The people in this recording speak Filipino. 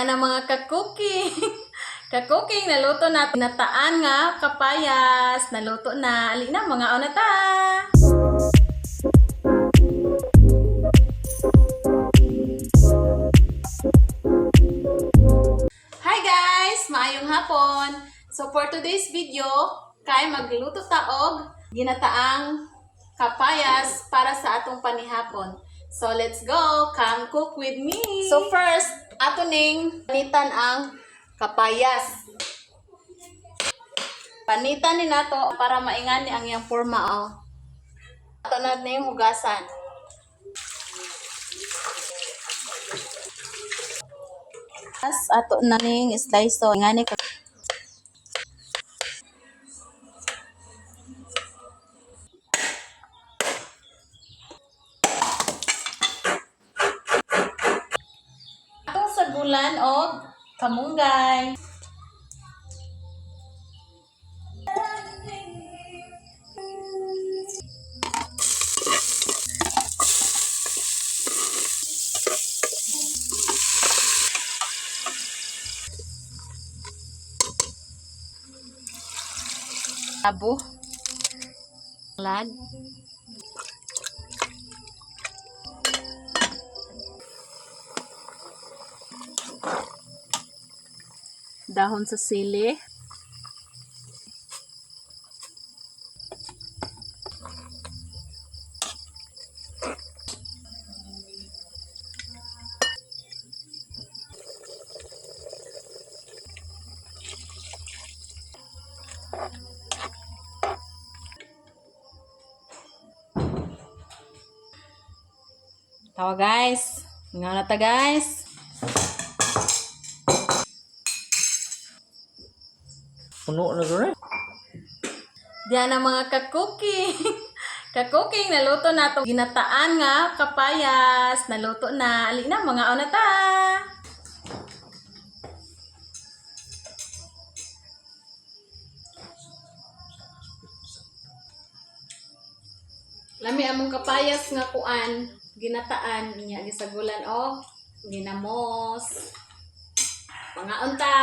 Diyan ang mga kakuking. Kakuking, naluto na. Pinataan nga, kapayas. Naluto na. Ali na, mga onata. Hi guys! Maayong hapon. So for today's video, kay magluto taog ginataang kapayas para sa atong panihapon. So let's go! Come cook with me! So first, ato ning panitan ang kapayas. Panitan ni nato para maingani ang iyang forma. Oh. Ato na ning hugasan. Ato na ning slice so ingani ka. Atong sagulan og kamunggay. Abo. Lag. Dahon sa sili. Tawa guys. Nga na ta guys. Puno na doon eh. Diyan ang mga kakuking. Kakuking, naluto na itong ginataan nga, kapayas. Naluto na. Ali na, mga onata. Lami among kapayas nga kuan, ginataan niya gisagulan og ginamos. Mga unta.